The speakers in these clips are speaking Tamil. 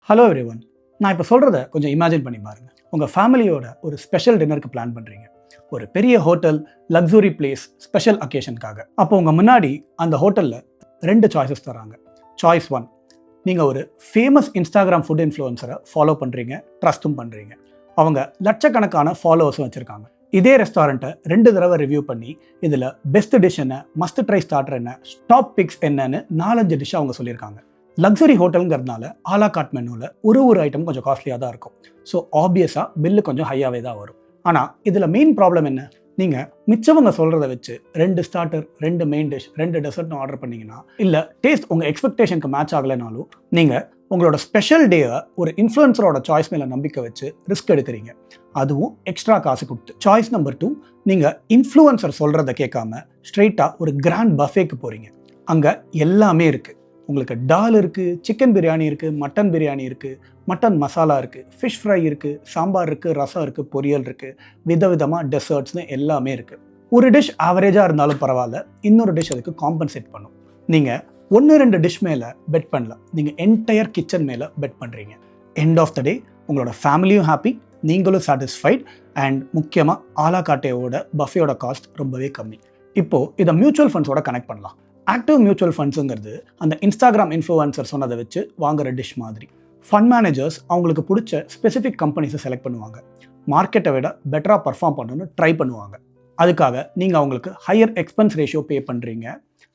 Hello everyone. நான் இப்போ சொல்கிறத கொஞ்சம் இமேஜின் பண்ணி பாருங்கள். உங்கள் ஃபேமிலியோட ஒரு ஸ்பெஷல் டின்னருக்கு பிளான் பண்ணுறீங்க. ஒரு பெரிய ஹோட்டல், லக்ஸுரி பிளேஸ், ஸ்பெஷல் அக்கேஷனுக்காக. அப்போ உங்கள் முன்னாடி அந்த ஹோட்டலில் 2 சாய்ஸஸ் தராங்க. சாய்ஸ் 1, நீங்கள் ஒரு ஃபேமஸ் இன்ஸ்டாகிராம் ஃபுட் இன்ஃப்ளூயன்சரை ஃபாலோ பண்ணுறீங்க, ட்ரஸ்ட்டும் பண்ணுறீங்க. அவங்க லட்சக்கணக்கான ஃபாலோவர்ஸும் வச்சுருக்காங்க. இதே ரெஸ்டாரண்ட்டை 2 தடவை ரிவ்யூ பண்ணி இதில் பெஸ்ட் டிஷ் என்ன, மஸ்ட் ட்ரை ஸ்டார்டர் என்ன, டாப் பிக்ஸ் என்னன்னு 4-5 டிஷ் அவங்க சொல்லியிருக்காங்க. லக்ஸரி ஹோட்டலுங்கிறதுனால ஆலா கார்ட் மெனுவில் ஒரு ஐட்டம் கொஞ்சம் காஸ்ட்லியாக தான் இருக்கும். ஸோ ஆப்வியஸாக பில்லு கொஞ்சம் ஹையாகவே தான் வரும். ஆனால் இதில் மெயின் ப்ராப்ளம் என்ன? நீங்கள் மிச்சவங்க சொல்கிறத வச்சு 2 ஸ்டார்டர், 2 மெயின் டிஷ், 2 டெசர்ட்னு ஆர்டர் பண்ணிங்கன்னா, இல்லை டேஸ்ட் உங்கள் எக்ஸ்பெக்டேஷனுக்கு மேட்ச் ஆகலைனாலும் நீங்கள் உங்களோட ஸ்பெஷல் டேவை ஒரு இன்ஃப்ளூயன்சரோட சாய்ஸ் மேலே நம்பிக்கை வச்சு ரிஸ்க் எடுக்கிறீங்க. அதுவும் எக்ஸ்ட்ரா காசு கொடுத்து. சாய்ஸ் நம்பர் 2, நீங்கள் இன்ஃப்ளூயன்சர் சொல்கிறத கேட்காம ஸ்ட்ரெயிட்டாக ஒரு கிராண்ட் பஃபேக்கு போகிறீங்க. அங்கே எல்லாமே இருக்குது. உங்களுக்கு டால் இருக்குது, சிக்கன் பிரியாணி இருக்குது, மட்டன் பிரியாணி இருக்குது, மட்டன் மசாலா இருக்குது, ஃபிஷ் ஃப்ரை இருக்குது, சாம்பார் இருக்குது, ரசம் இருக்குது, பொரியல் இருக்குது, விதவிதமாக டெசர்ட்ஸ்னு எல்லாமே இருக்குது. ஒரு டிஷ் ஆவரேஜாக இருந்தாலும் பரவாயில்ல, இன்னொரு டிஷ் அதுக்கு காம்பன்சேட் பண்ணும். நீங்கள் 1-2 டிஷ் மேலே பெட் பண்ணல, நீங்கள் என்டையர் கிச்சன் மேலே பெட் பண்ணுறீங்க. எண்ட் ஆஃப் த டே உங்களோட ஃபேமிலியும் ஹாப்பி, நீங்களும் சாட்டிஸ்ஃபைட், அண்ட் முக்கியமாக ஆலா கார்ட்டோட பஃபேயோட காஸ்ட் ரொம்பவே கம்மி. இப்போது இதை மியூச்சுவல் ஃபண்ட்ஸோட கனெக்ட் பண்ணலாம். ஆக்டிவ் மியூச்சுவல் ஃபண்ட்ஸுங்கிறது அந்த இன்ஸ்டாகிராம் இன்ஃப்ளூயன்சர் சொன்னதை வச்சு வாங்குற டிஷ் மாதிரி. ஃபண்ட் மேனேஜர்ஸ் அவங்களுக்கு பிடிச்ச ஸ்பெசிஃபிக் கம்பெனிஸை செலக்ட் பண்ணுவாங்க. மார்க்கெட்டை விட பெட்டராக பர்ஃபார்ம் பண்ணணும்னு ட்ரை பண்ணுவாங்க. அதுக்காக நீங்கள் அவங்களுக்கு ஹையர் எக்ஸ்பென்ஸ் ரேஷியோ பே பண்ணுறீங்க.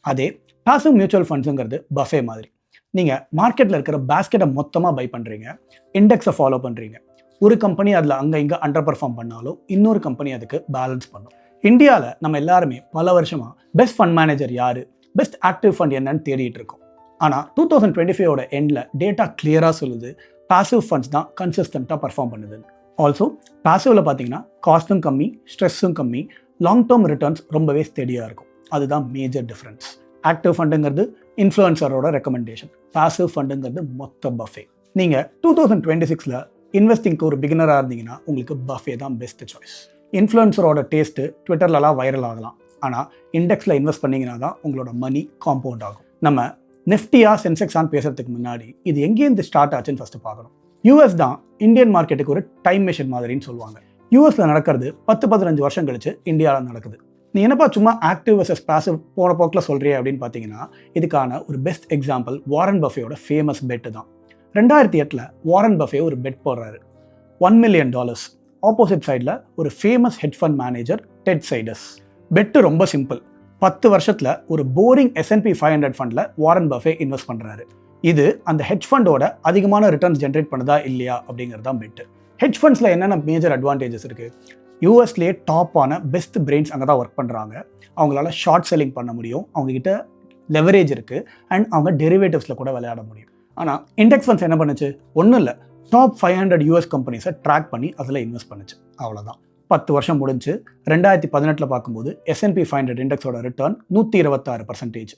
அதே பாசிவ் மியூச்சுவல் ஃபண்ட்ஸுங்கிறது பஃபே மாதிரி. நீங்கள் மார்க்கெட்டில் இருக்கிற பேஸ்கெட்டை மொத்தமாக பை பண்ணுறீங்க, இண்டெக்ஸை ஃபாலோ பண்ணுறீங்க. ஒரு கம்பெனி அதில் அங்கே இங்கே அண்டர் பர்ஃபார்ம் பண்ணாலும் இன்னொரு கம்பெனி அதுக்கு பேலன்ஸ் பண்ணும். இந்தியாவில் நம்ம எல்லாருமே பல வருஷமாக பெஸ்ட் ஃபண்ட் மேனேஜர் யார், பெஸ்ட் ஆக்டிவ் ஃபண்ட் என்னன்னு தேடிட்டு இருக்கோம். ஆனால் 2025 எண்டில் டேட்டா கிளியராக சொல்லுது, பாசிவ் ஃபண்ட்ஸ் தான் கன்சிஸ்டண்ட்டாக பர்ஃபார்ம் பண்ணுதுன்னு. ஆல்சோ பாசிவில் பார்த்தீங்கன்னா காஸ்ட்டும் கம்மி, ஸ்ட்ரெஸ்ஸும் கம்மி, லாங் டேர்ம் ரிட்டர்ன்ஸ் ரொம்பவே ஸ்டெடியாக இருக்கும். அதுதான் மேஜர் டிஃப்ரென்ஸ். ஆக்டிவ் ஃபண்டுங்கிறது இன்ஃப்ளூயன்சரோட ரெக்கமெண்டேஷன், பாசிவ் ஃபண்டுங்கிறது மொத்த பஃபே. நீங்கள் 2026 இன்வெஸ்டிங்க்கு ஒரு பிகினராக இருந்தீங்கன்னா உங்களுக்கு பஃபே தான் பெஸ்ட் சாய்ஸ். இன்ஃப்ளூயன்சரோட டேஸ்ட்டு ட்விட்டர்லலாம் வைரல் ஆகலாம், ஆனால் இண்டெக்ஸில் இன்வெஸ்ட் பண்ணிங்கன்னா தான் உங்களோட மணி காம்பவுண்ட் ஆகும். நம்ம நிஃப்டியா சென்செக்ஸான்னு பேசுறதுக்கு முன்னாடி இது எங்கேருந்து ஸ்டார்ட் ஆச்சுன்னு ஃபஸ்ட்டு பார்க்கணும். யூஎஸ் தான் இந்தியன் மார்க்கெட்டுக்கு ஒரு டைம் மிஷின் மாதிரின்னு சொல்லுவாங்க. யூஎஸில் நடக்கிறது 10-15 வருஷம் கழிச்சு இந்தியாவில் நடக்குது. நீ என்னப்பா சும்மா ஆக்டிவ் வர்சஸ் பாசிவ் போன போக்கில் சொல்கிறிய அப்படின்னு பார்த்தீங்கன்னா, இதுக்கான ஒரு பெஸ்ட் எக்ஸாம்பிள் வாரன் பஃபேயோட ஃபேமஸ் பெட்டு தான். 2008 வாரன் பஃபே ஒரு பெட் போடுறாரு, $1 million. ஆப்போசிட் சைடில் ஒரு famous hedge fund manager Ted Seides. Bet ரொம்ப சிம்பிள். 10 வருஷத்தில் ஒரு போரிங் S&P 500 ஃபண்டில் வாரன் பஃபே இன்வெஸ்ட் பண்ணுறாரு. இது அந்த ஹெட்ஜ் ஃபண்டோட அதிகமான ரிட்டர்ன்ஸ் ஜென்ரேட் பண்ணுதா இல்லையா அப்படிங்கிறது தான் பெட்டு. ஹெட்ஜ் ஃபண்ட்ஸில் என்னென்ன மேஜர் அட்வான்டேஜஸ் இருக்குது? யூஎஸ்லேயே டாப்பான பெஸ்ட் பிரெயின்ஸ் அங்கே தான் ஒர்க் பண்ணுறாங்க. அவங்களால ஷார்ட் செல்லிங் பண்ண முடியும், அவங்ககிட்ட லெவரேஜ் இருக்குது, அண்ட் அவங்க டெரிவேட்டிவ்ஸில் கூட விளையாட முடியும். ஆனால் இண்டெக்ஸ் ஃபண்ட்ஸ் என்ன பண்ணுச்சு? ஒன்றும் இல்லை, டாப் 500 US கம்பெனிஸை ட்ராக் பண்ணி அதில் இன்வெஸ்ட் பண்ணுச்சு, அவ்வளோதான். 10 வருஷம் முடிஞ்சு 2018 பார்க்கும்போது S&P 500 இண்டெக்ஸோட ரிட்டர்ன் 126%.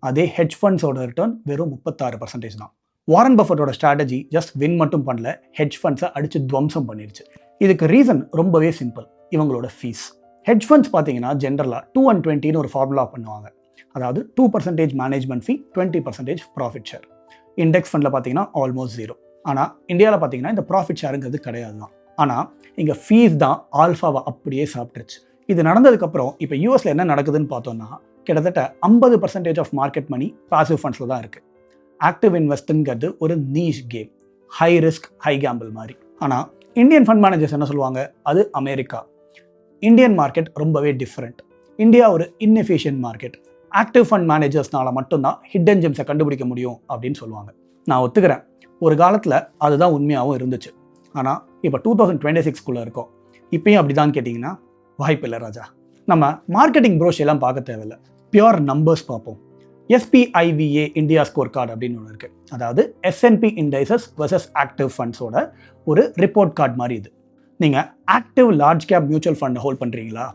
அதே ஹெட்ஜ் ஃபண்ட்ஸோட ரிட்டர்ன் வெறும் 36% தான். வாரன் பஃபட்டோட ஸ்ட்ராட்டஜி ஜஸ்ட் வின் மட்டும் பண்ணல, ஹெட்ஜ் ஃபண்ட்ஸை அடித்து துவம்சம் பண்ணிடுச்சு. இதுக்கு ரீசன் ரொம்பவே சிம்பிள், இவங்களோட ஃபீஸ். ஹெட்ஜ் ஃபண்ட்ஸ் பார்த்தீங்கன்னா ஜென்ரலாக 2-20 ஒரு ஃபார்முலா பண்ணுவாங்க. அதாவது 2% மேனேஜ்மெண்ட் ஃபீ, 20% ப்ராஃபிட் ஷேர். இண்டெக்ஸ் ஃபண்டில் பார்த்தீங்கன்னா ஆல்மோஸ்ட் 0. ஆனால் இந்தியாவில் பார்த்தீங்கன்னா இந்த ப்ராஃபிட் ஷேருங்கிறது கிடையாது தான். ஆனால் இங்கே ஃபீஸ் தான் ஆல்ஃபாவை அப்படியே சாப்பிட்டுருச்சு. இது நடந்ததுக்கப்புறம் இப்போ யூஎஸில் என்ன நடக்குதுன்னு பார்த்தோம்னா, கிட்டத்தட்ட 50% ஆஃப் மார்க்கெட் மணி பாசிவ் ஃபண்ட்ஸில் தான் இருக்குது. ஆக்டிவ் இன்வெஸ்ட்ங்கிறது ஒரு niche game, high risk high Gamble மாதிரி. ஆனால் இந்தியன் ஃபண்ட் மேனேஜர்ஸ் என்ன சொல்லுவாங்க? அது அமெரிக்கா. இந்தியன் மார்க்கெட் ரொம்பவே டிஃப்ரெண்ட். இந்தியா ஒரு இன்எஃபிஷியன்ட் மார்க்கெட். ஆக்டிவ் ஃபண்ட் மேனேஜர்ஸ்னால மட்டும்தான் ஹிடன் ஜெம்ஸை கண்டுபிடிக்க முடியும் அப்படின்னு சொல்லுவாங்க. நான் ஒத்துக்கிறேன், ஒரு காலத்தில் அதுதான் உண்மையாகவும் இருந்துச்சு. ஆனால் இப்போ 2026 இருக்கோம். இப்பயும் அப்படி தான் கேட்டிங்கன்னா வாய்ப்பில்லை ராஜா. நம்ம மார்க்கெட்டிங் ப்ரோஷ் எல்லாம் பார்க்க தேவையில்லை, பியூர் நம்பர்ஸ் பார்ப்போம். SPIVA இந்தியா ஸ்கோர் கார்டு அப்படின்னு ஒன்று இருக்குது. அதாவது S&P இண்டைசஸ் வர்சஸ் ஆக்டிவ் ஃபண்ட்ஸோட ஒரு ரிப்போர்ட் கார்டு மாதிரி இது. நீங்கள் ஆக்டிவ் லார்ஜ் கேப் மியூச்சுவல் ஃபண்டை ஹோல்ட் பண்ணுறீங்களா?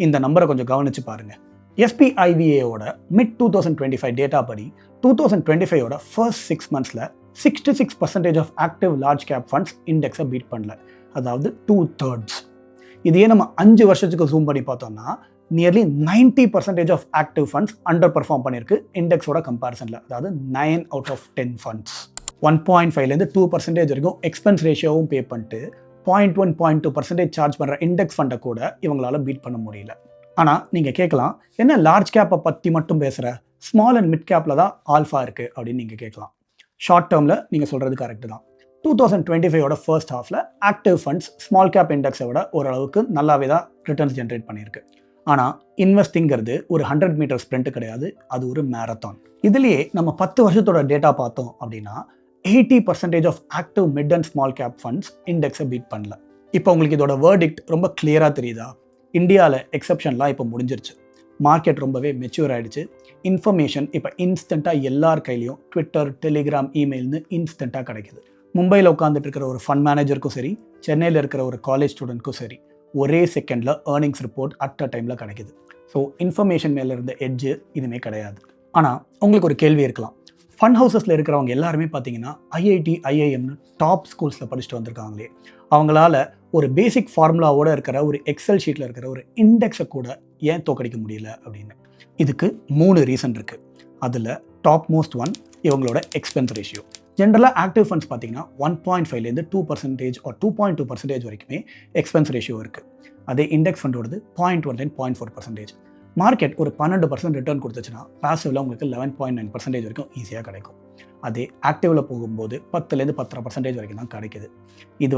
இந்த நம்பரை கொஞ்சம் கவனித்து பாருங்கள். SPIVAயோட மிட் 2025 டேட்டா படி 2025 first 6 months 66% of active large cap funds இண்டெக்ஸை பீட் பண்ணல, அதாவது 2/3. இதையே நம்ம 5 வருஷத்துக்கு ஜூம் பண்ணி பார்த்தோம்னா nearly 90% of active funds underperform பண்ணியிருக்கு இண்டெக்ஸோட கம்பேரிசனில், அதாவது 9 out of 10 ஃபண்ட்ஸ். 1.5லேருந்து 2% வரைக்கும் எக்ஸ்பென்ஸ் ரேஷியோவும் பே பண்ணிட்டு 0.1 0.2% சார்ஜ் பண்ணுற இண்டெக்ஸ் ஃபண்டை கூட இவங்களால பீட் பண்ண முடியல. ஆனால் நீங்கள் கேட்கலாம், என்ன லார்ஜ் கேப்பை பற்றி மட்டும் பேசுகிற, ஸ்மால் அண்ட் மிட் கேப்பில் தான் ஆல்ஃபா இருக்குது அப்படின்னு நீங்கள் கேட்கலாம். ஷார்ட் டேர்மில் நீங்கள் சொல்கிறது கரெக்டு தான். 2025 ஃபர்ஸ்ட் ஹாஃபில் ஆக்டிவ் ஃபண்ட்ஸ் ஸ்மால் கேப் இண்டெக்ஸை விட ஓரளவுக்கு நல்லாவே தான் ரிட்டர்ன்ஸ் ஜென்ரேட் பண்ணியிருக்கு. ஆனால் இன்வெஸ்டிங்கிறது ஒரு 100 மீட்டர் ஸ்ப்ரிண்ட் கிடையாது, அது ஒரு மேரத்தான். இதுலேயே நம்ம 10 வருஷத்தோட டேட்டா பார்த்தோம் அப்படின்னா 80% of active mid and small cap funds இண்டெக்ஸை பீட் பண்ணல. இப்போ உங்களுக்கு இதோட வேர்டிக்ட் ரொம்ப கிளியராக தெரியுதா? இந்தியாவில் எக்ஸப்ஷன்லாம் இப்போ முடிஞ்சிருச்சு. மார்க்கெட் ரொம்பவே மெச்சூர் ஆகிடுச்சு. இன்ஃபர்மேஷன் இப்போ இன்ஸ்டண்ட்டாக எல்லார் கையிலையும் ட்விட்டர், டெலிகிராம், இமெயில்னு இன்ஸ்டண்ட்டாக கிடைக்குது. மும்பையில் உட்காந்துட்டு இருக்கிற ஒரு ஃபண்ட் மேனேஜருக்கும் சரி, சென்னையில் இருக்கிற ஒரு காலேஜ் ஸ்டூடெண்ட்க்கும் சரி, ஒரே செகண்டில் ஏர்னிங்ஸ் ரிப்போர்ட் அட் அ டைமில் கிடைக்குது. ஸோ இன்ஃபர்மேஷன் மேலே இருந்த எட்ஜு இதுவுமே கிடையாது. ஆனால் உங்களுக்கு ஒரு கேள்வி இருக்கலாம், ஃபண்ட் ஹவுசஸில் இருக்கிறவங்க எல்லாருமே பார்த்தீங்கன்னா ஐஐடி, ஐஐஎம்னு டாப் ஸ்கூல்ஸில் படிச்சுட்டு வந்திருக்காங்களே, அவங்களால ஒரு பேசிக் ஃபார்முலாவோடு இருக்கிற ஒரு எக்ஸல் ஷீட்டில் இருக்கிற ஒரு இண்டெக்ஸை கூட ஏன் தோக்கடிக்க முடியல அப்படின்னு. இதுக்கு 3 ரீசன் இருக்குது. அதில் டாப் மோஸ்ட் ஒன் இவங்களோட எக்ஸ்பென்ஸ் ரேஷியோ. ஜென்ரலாக ஆக்டிவ் ஃபண்ட்ஸ் பார்த்தீங்கன்னா 1.5லேருந்து 2% or 2.2% வரைக்குமே எக்ஸ்பென்ஸ் ரேஷியோ இருக்குது. அதே இண்டெக்ஸ் ஃபண்டோடது 0.1 0.4%. மார்க்கெட் ஒரு 12% ரிட்டர்ன் கொடுத்துச்சுன்னா பாசிவில் உங்களுக்கு 11.9% வரைக்கும் ஈஸியாக கிடைக்கும். அதே ஆக்டிவில் போகும்போது 10லேருந்து 10.5% வரைக்கும் தான் கிடைக்குது. இது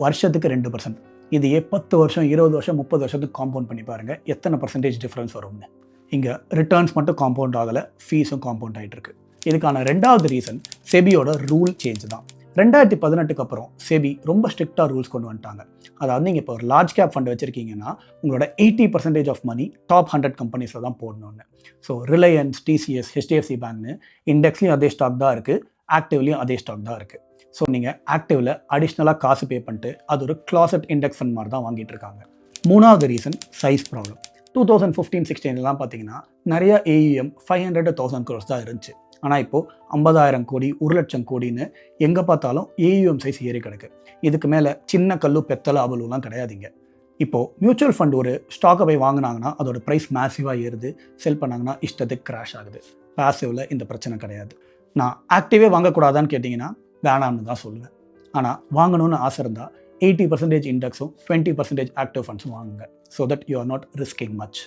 வருஷத்துக்கு 2%. இதையே 10 வருஷம், 20 வருஷம், 30 வருஷத்துக்கு காம்பவுண்ட் பண்ணி பாருங்கள் எத்தனை பர்சன்டேஜ் டிஃப்ரென்ஸ் வரும்னு. இங்கே ரிட்டர்ன்ஸ் மட்டும் காம்பவுண்ட் ஆகலை, ஃபீஸும் காம்பவுண்ட் ஆகிட்டு இருக்கு. இதுக்கான 2வது ரீசன் செபியோட ரூல் சேஞ்ச் தான். 2018க்கு அப்புறம் செபி ரொம்ப ஸ்ட்ரிக்டாக ரூல்ஸ் கொண்டு வந்துட்டாங்க. அதாவது நீங்கள் இப்போ ஒரு லார்ஜ் கேப் ஃபண்ட் வச்சுருக்கீங்கன்னா உங்களோட 80% ஆஃப் மணி டாப் 100 கம்பெனிஸில் தான் போடணும்னு. ஸோ ரிலையன்ஸ், டிசிஎஸ், ஹெச்டிஎஃப்சி பேங்க்னு இண்டெக்ஸ்லையும் அதே ஸ்டாக் தான் இருக்குது, ஆக்டிவ்லையும் அதே ஸ்டாக் தான் இருக்குது. ஸோ நீங்கள் ஆக்டிவில் அடிஷ்னலாக காசு பே பண்ணிட்டு அது ஒரு கிளாசட் இண்டெக்ஸ் ஃபண்ட் மாதிரி தான் வாங்கிட்டு இருக்காங்க. 3வது ரீசன் சைஸ் ப்ராப்ளம். 2015-16 பார்த்தீங்கன்னா நிறைய AUM 500 to 1000 crores தான் இருந்துச்சு. ஆனால் இப்போது 50,000 கோடி, 1,00,000 கோடின்னு எங்கே பார்த்தாலும் AUM சைஸ் ஏறி கிடக்கு. இதுக்கு மேலே சின்ன கல்லு, பெத்தலை, அவலுலாம் கிடையாதுங்க. இப்போது மியூச்சுவல் ஃபண்ட் ஒரு ஸ்டாக்கை போய் வாங்கினாங்கன்னா அதோட ப்ரைஸ் மேசிவாக ஏறுது, செல் பண்ணாங்கன்னா இஷ்டத்துக்கு கிராஷ் ஆகுது. பாசிவில் இந்த பிரச்சனை கிடையாது. நான் ஆக்டிவே வாங்கக்கூடாதான்னு கேட்டிங்கன்னா வேணாம்னு தான் சொல்லுவேன். ஆனால் வாங்கணும்னு ஆசை இருந்தால் 80% இண்டெக்ஸும் 20% ஆக்டிவ் ஃபண்ட்ஸும் வாங்குங்க. So that you are not risking much.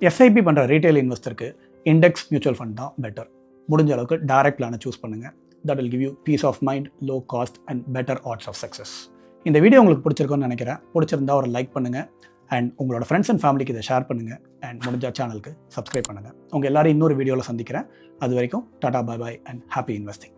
SIP பண்ணுற ரீட்டைல் இன்வெஸ்டருக்கு இண்டெக்ஸ் மியூச்சுவல் ஃபண்ட் தான் பெட்டர். முடிஞ்ச அளவுக்கு டைரக்ட் பிளானை சூஸ் பண்ணுங்கள். That will give you peace of mind, low cost and better odds of success. இந்த வீடியோ உங்களுக்கு பிடிச்சிருக்குன்னு நினைக்கிறேன். பிடிச்சிருந்தா ஒரு லைக் பண்ணுங்கள் அண்ட் உங்களோட ஃப்ரெண்ட்ஸ் அண்ட் ஃபேமிலிக்கு இதை ஷேர் பண்ணுங்கள். அண்ட் முடிஞ்ச சேனலுக்கு சப்ஸ்கிரைப் பண்ணுங்கள். உங்கள் எல்லாரும் இன்னொரு வீடியோவில் சந்திக்கிறேன். அது வரைக்கும் Tata, bye bye and happy investing.